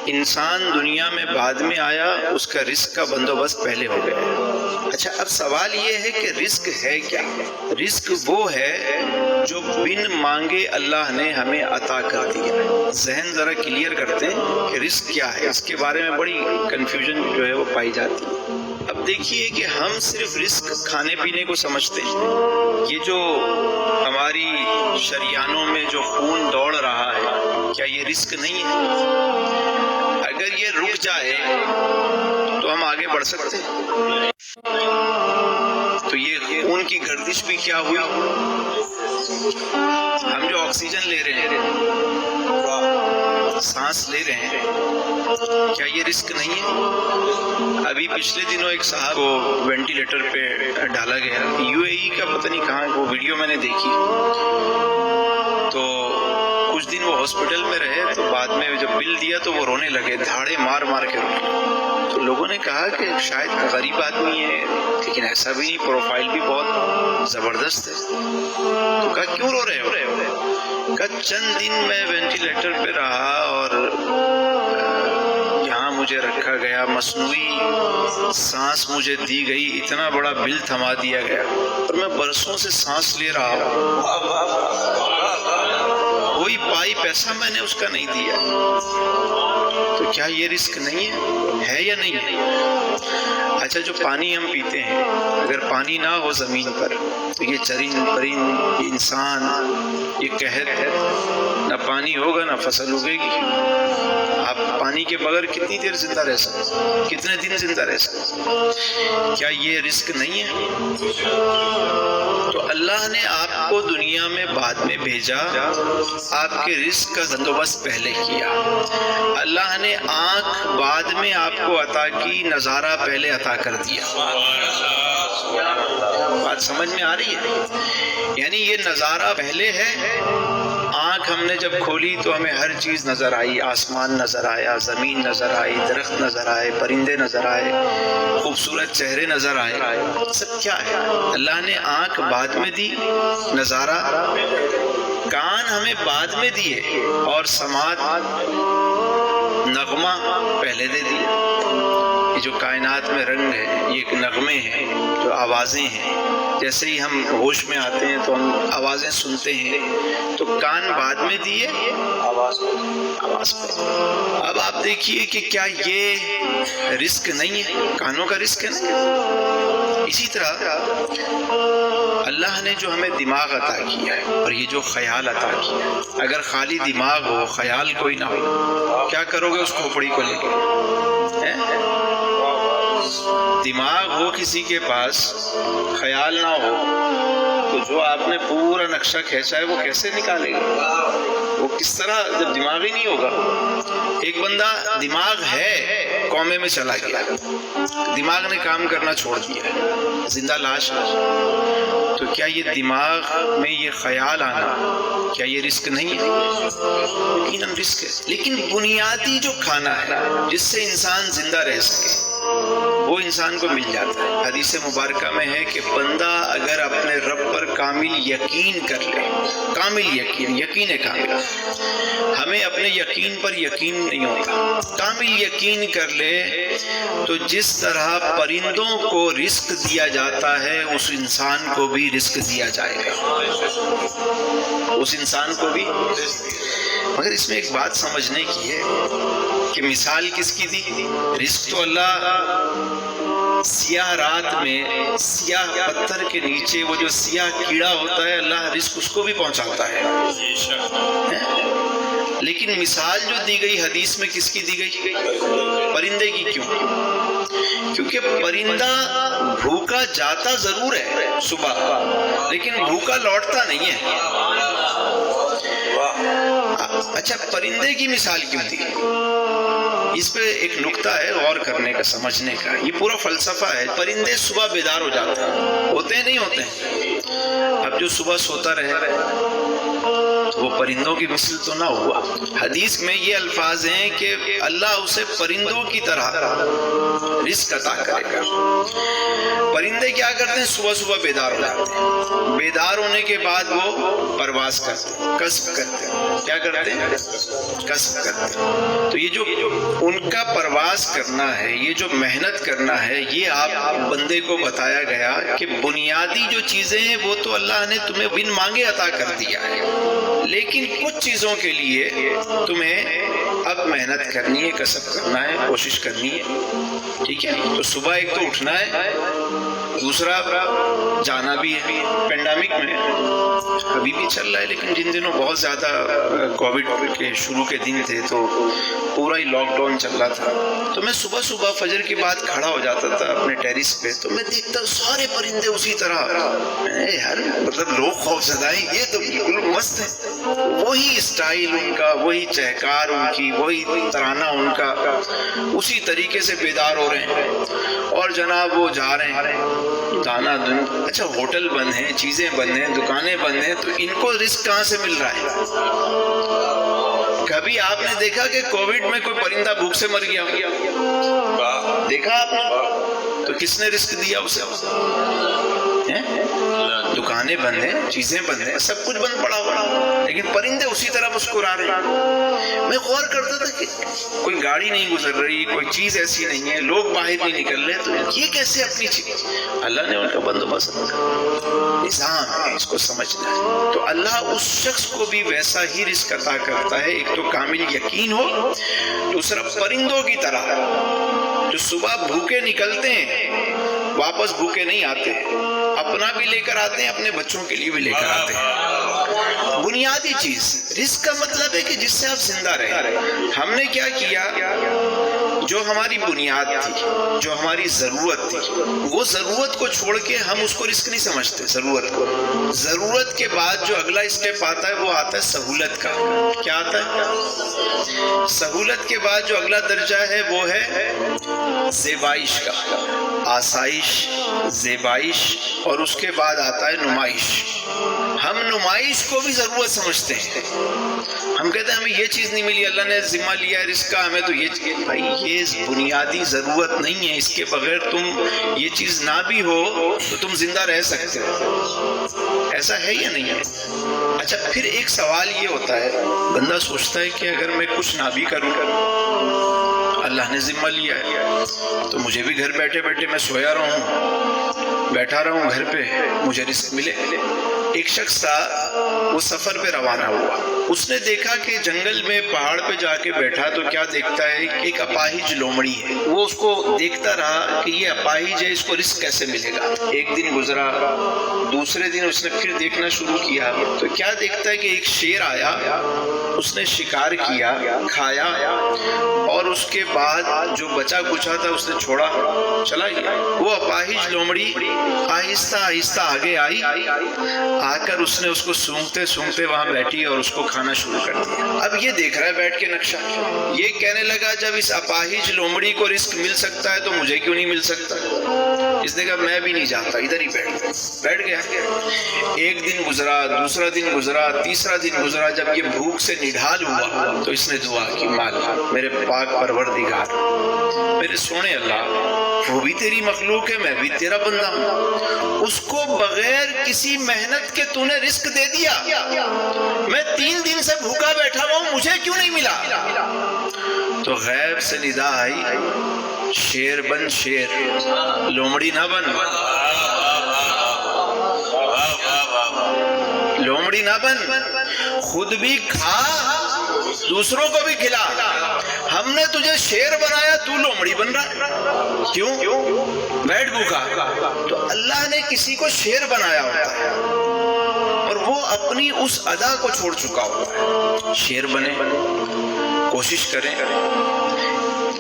انسان دنیا میں بعد میں آیا، اس کا رزق کا بندوبست پہلے ہو گیا۔ اچھا، اب سوال یہ ہے کہ رزق ہے کیا؟ رزق وہ ہے جو بن مانگے اللہ نے ہمیں عطا کر دیا۔ ذہن ذرا کلیئر کرتے ہیں کہ رزق کیا ہے، اس کے بارے میں بڑی کنفیوژن جو ہے وہ پائی جاتی ہے۔ اب دیکھیے کہ ہم صرف رزق کھانے پینے کو سمجھتے ہیں۔ یہ جو ہماری شریانوں میں جو خون دوڑ رہا ہے، کیا یہ رزق نہیں ہے؟ اگر یہ رک جائے تو ہم آگے بڑھ سکتے ہیں۔ تو یہ خون کی گردش بھی کیا ہوئی؟ ہم جو آکسیجن لے رہے ہیں، سانس لے رہے ہیں، کیا یہ رزق نہیں ہے؟ ابھی پچھلے دنوں ایک صاحب کو وینٹیلیٹر پہ ڈالا گیا، یو اے ای کا پتہ نہیں کہاں، وہ ویڈیو میں نے دیکھی۔ تو کچھ دن وہ ہاسپٹل میں رہے، تو بعد میں جب بل دیا تو وہ رونے لگے، دھاڑے مار مار کے رونے۔ تو لوگوں نے کہا کہ شاید غریب آدمی ہے، لیکن ایسا بھی نہیں، پروفائل بھی بہت زبردست ہے۔ تو کہا کیوں رو رہے ہو؟ کہا چند دن میں وینٹیلیٹر پہ رہا اور یہاں مجھے رکھا گیا، مصنوعی سانس مجھے دی گئی، اتنا بڑا بل تھما دیا گیا اور میں برسوں سے سانس لے رہا ہوں، کوئی پائی پیسہ میں نے اس کا نہیں دیا۔ تو کیا یہ رزق نہیں ہے یا نہیں؟ اچھا، جو پانی ہم پیتے ہیں، اگر پانی نہ ہو زمین پر تو یہ چرند پرند، یہ انسان، یہ قحط ہے، نہ پانی ہوگا نہ فصل اگے گی۔ آپ پانی کے بغیر کتنی دیر زندہ رہ سکتے، کتنے دن زندہ رہ سکتے؟ کیا یہ رزق نہیں ہے؟ تو اللہ نے آپ کو دنیا میں بعد میں بھیجا، آپ کے رزق کا بندوبست پہلے کیا۔ اللہ نے آنکھ بعد میں آپ کو عطا کی، نظارہ پہلے عطا کر دیا۔ بات سمجھ میں آ رہی ہے؟ یعنی یہ نظارہ پہلے ہے۔ آنکھ ہم نے جب کھولی تو ہمیں ہر چیز نظر آئی، آسمان نظر آیا، زمین نظر آئی، درخت نظر آئے، پرندے نظر آئے، خوبصورت چہرے نظر آئے۔ سب کیا ہے؟ اللہ نے آنکھ بعد میں دی، نظارہ، کان ہمیں بعد میں دیے، اور سماعت، نغمہ پہلے دے دیا۔ یہ جو کائنات میں رنگ ہے، یہ ایک نغمے ہیں، جو آوازیں ہیں۔ جیسے ہی ہم ہوش میں آتے ہیں تو ہم آوازیں سنتے ہیں، تو کان بعد میں دیے، آواز پہ۔ اب آپ دیکھیے کہ کیا یہ رزق نہیں ہے؟ کانوں کا رزق ہے نا۔ اسی طرح اللہ نے جو ہمیں دماغ عطا کیا ہے، اور یہ جو خیال عطا کیا ہے، اگر خالی دماغ ہو، خیال کوئی نہ ہو، کیا کرو گے اس کھوپڑی کو لے کے؟ دماغ ہو کسی کے پاس، خیال نہ ہو، تو جو آپ نے پورا نقشہ کھینچا ہے وہ کیسے نکالے گا؟ وہ کس طرح، جب دماغ ہی نہیں ہوگا؟ ایک بندہ دماغ ہے، کومے میں چلا گیا، دماغ نے کام کرنا چھوڑ دیا، زندہ لاش ہے۔ تو کیا یہ دماغ میں یہ خیال آنا، کیا یہ رزق نہیں ہے؟ یقیناً رزق ہے، لیکن بنیادی جو کھانا ہے جس سے انسان زندہ رہ سکے، وہ انسان کو مل جاتا ہے۔ حدیث مبارکہ میں ہے کہ بندہ اگر اپنے رب پر کامل یقین کر لے، کامل یقین کامل، ہمیں اپنے یقین پر یقین نہیں ہوتا، کامل یقین کر لے تو جس طرح پرندوں کو رزق دیا جاتا ہے، اس انسان کو بھی رزق دیا جائے گا، اس انسان کو بھی۔ مگر اس میں ایک بات سمجھنے کی ہے کہ مثال کس کی دی؟ رزق تو اللہ سیاہ رات میں، سیاہ پتھر کے نیچے وہ جو سیاہ کیڑا ہوتا ہے، اللہ رزق اس کو بھی پہنچاتا ہے۔ لیکن مثال جو دی گئی حدیث میں کس کی دی گئی؟ پرندے کی۔ کیوں؟ کیونکہ پرندہ بھوکا جاتا ضرور ہے صبح، لیکن بھوکا لوٹتا نہیں ہے۔ اچھا، پرندے کی مثال کیوں دی؟ اس پہ ایک نکتہ ہے غور کرنے کا، سمجھنے کا، یہ پورا فلسفہ ہے۔ پرندے صبح بیدار ہو جاتے ہیں، ہوتے ہیں نہیں ہوتے ہیں؟ اب جو صبح سوتا رہے وہ پرندوں کی مثل تو نہ ہوا۔ حدیث میں یہ الفاظ ہیں کہ اللہ اسے پرندوں کی طرح رزق عطا کرے گا۔ پرندے کیا کرتے ہیں؟ صبح صبح بیدار ہو جاتے ہیں، بیدار ہونے کے بعد وہ پرواز کرتے ہیں، کسب کرتے ہیں۔ کیا کرتے ہیں؟ کسب کرتے ہیں۔ تو یہ جو ان کا پرواز کرنا ہے، یہ جو محنت کرنا ہے، یہ آپ بندے کو بتایا گیا کہ بنیادی جو چیزیں ہیں وہ تو اللہ نے تمہیں بن مانگے عطا کر دیا ہے، لیکن کچھ چیزوں کے لیے تمہیں اب محنت کرنی ہے، کسب کرنا ہے، کوشش کرنی ہے، ٹھیک ہے؟ تو صبح ایک تو اٹھنا ہے، دوسرا جانا بھی ہے۔ پینڈیمک میں ابھی بھی چل رہا ہے، لیکن جن دنوں بہت زیادہ کووڈ کے شروع کے دن تھے تو پورا ہی لاک ڈاؤن چل رہا تھا، تو میں صبح صبح فجر کے بعد کھڑا ہو جاتا تھا اپنے ٹیرس پہ، تو میں دیکھتا سارے پرندے اسی طرح، یار مطلب لوگ خوف زدہ ہیں، یہ تو بالکل مست ہے، وہی اسٹائل ان کا، وہی چہکار ان کی، وہی ترانہ ان کا، اسی طریقے سے بیدار ہو رہے ہیں، اور جناب وہ جا رہے ہیں دانا دن۔ اچھا ہوٹل بند ہیں، چیزیں بند ہیں، دکانیں بند ہیں، تو ان کو رزق کہاں سے مل رہا ہے؟ کبھی آپ نے دیکھا کہ کووڈ میں کوئی پرندہ بھوک سے مر گیا؟ دیکھا آپ نے؟ تو کس نے رزق دیا اسے؟ دکانیں بند ہیں، چیزیں بند ہیں، سب کچھ بند پڑا ہوا، لیکن پرندے اسی طرح مسکرا رہے ہیں۔ میں غور کرتا تھا کہ کوئی گاڑی نہیں گزر رہی، کوئی چیز ایسی نہیں ہے، لوگ باہر نہیں نکل رہے، تو یہ کیسے اپنی چیز؟ اللہ نے ان کا بندوبست نظام ہے، اس کو سمجھنا ہے۔ تو اللہ اس شخص کو بھی ویسا ہی رزق عطا کرتا ہے، ایک تو کامل یقین ہو، دوسرا پرندوں کی طرح جو صبح بھوکے نکلتے ہیں واپس بھوکے نہیں آتے، اپنا بھی لے کر آتے ہیں، اپنے بچوں کے لیے بھی لے کر آتے ہیں۔ بنیادی چیز رزق کا مطلب ہے کہ جس سے آپ زندہ رہیں۔ ہم نے کیا کیا؟ جو ہماری بنیاد تھی، جو ہماری ضرورت تھی، وہ ضرورت کو چھوڑ کے ہم اس کو رزق نہیں سمجھتے۔ ضرورت کے بعد جو اگلا اسٹیپ آتا ہے وہ آتا ہے سہولت کا۔ کیا آتا ہے؟ سہولت کے بعد جو اگلا درجہ ہے وہ ہے زیبائش کا، آسائش، زیبائش، اور اس کے بعد آتا ہے نمائش۔ ہم نمائش کو بھی ضرورت سمجھتے ہیں، ہم کہتے ہیں ہمیں یہ چیز نہیں ملی، اللہ نے ذمہ لیا ہے رزق کا، ہمیں تو یہ چیز۔ بھائی یہ بنیادی ضرورت نہیں ہے، اس کے بغیر تم یہ چیز نہ بھی ہو تو تم زندہ رہ سکتے ہو، ایسا ہے یا نہیں ہے؟ اچھا پھر ایک سوال یہ ہوتا ہے، بندہ سوچتا ہے کہ اگر میں کچھ نہ بھی کروں، اللہ نے ذمہ لیا ہے تو مجھے بھی گھر بیٹھے بیٹھے میں سویا رہوں، بیٹھا رہوں گھر پہ، مجھے رزق ملے۔ ایک شخص تھا، وہ سفر پہ روانہ ہوا، اس نے دیکھا کہ جنگل میں پہاڑ پہ جا کے بیٹھا تو کیا دیکھتا ہے؟ ایک اپاہج لومڑی ہے۔ وہ اس کو دیکھتا رہا کہ یہ اپاہج ہے، اس کو رزق کیسے ملے گا۔ ایک دن گزرا، دوسرے دن اس نے پھر دیکھنا شروع کیا تو کیا دیکھتا ہے کہ ایک شیر آیا، اس نے شکار کیا، کھایا، اور اس کے بعد جو بچا کچھا تھا اس نے چھوڑا، چلا گیا۔ وہ اپاہج لومڑی آہستہ آہستہ آگے آئی، آ کر اس نے اس کو سونگتے سونگتے وہاں بیٹھی اور اس کو کھانا شروع کر دیا۔ اب یہ دیکھ رہا ہے بیٹھ کے نقشہ، یہ کہنے لگا جب اس اپاہج لومڑی کو رزق مل سکتا ہے تو مجھے کیوں نہیں مل سکتا؟ اس نے کہا میں بھی نہیں جاتا، ادھر ہی بیٹھ گیا۔ ایک دن گزرا، دوسرا دن گزرا، تیسرا دن گزرا، جب یہ بھوک سے نڈھال ہوا تو اس نے دعا کی، مالا میرے پاک پروردگار، میرے سونے اللہ، وہ بھی تیری مخلوق ہے، میں بھی تیرا بندہ ہوں، اس کو بغیر کسی محنت کے تو نے رزق دے دیا، میں 3 دن سے بھوکا بیٹھا ہوا ہوں، مجھے کیوں نہیں ملا؟ تو غیب سے ندا آئی، شیر بن شیر، لومڑی نہ بن، لومڑی نہ بن، خود بھی کھا، دوسروں کو بھی کھلا۔ ہم نے تجھے شیر بنایا، تو لومڑی بن رہا، کیوں؟ بیٹھ بھوکا۔ تو اللہ نے کسی کو شیر بنایا ہوتا ہے اور وہ اپنی اس ادا کو چھوڑ چکا ہوتا ہے۔ شیر بنے، کوشش کریں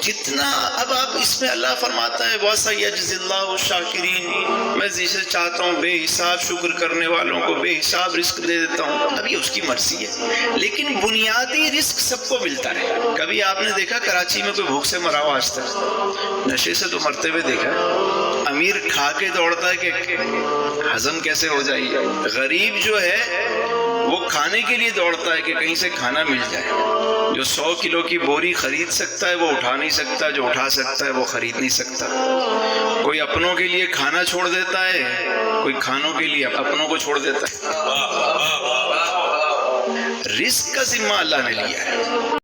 جتنا۔ اب آپ اس میں اللہ فرماتا ہے وَسَيَجْزِي اللَّهُ الشَّاكِرِينَ، میں جسے چاہتا ہوں بے حساب شکر کرنے والوں کو بے حساب رزق دے دیتا ہوں۔ اب یہ اس کی مرضی ہے، لیکن بنیادی رزق سب کو ملتا ہے۔ کبھی آپ نے دیکھا کراچی میں کوئی بھوک سے مرا ہوا آج تک؟ نشے سے تو مرتے ہوئے دیکھا ہے۔ امیر کھا کے دوڑتا ہے کہ ہضم کیسے ہو جائے، غریب جو ہے وہ کھانے کے لیے دوڑتا ہے کہ کہیں سے کھانا مل جائے۔ جو 100 کلو کی بوری خرید سکتا ہے وہ اٹھا نہیں سکتا، جو اٹھا سکتا ہے وہ خرید نہیں سکتا۔ کوئی اپنوں کے لیے کھانا چھوڑ دیتا ہے، کوئی کھانوں کے لیے اپنوں کو چھوڑ دیتا ہے۔ رزق کا ذمہ اللہ نے لیا ہے۔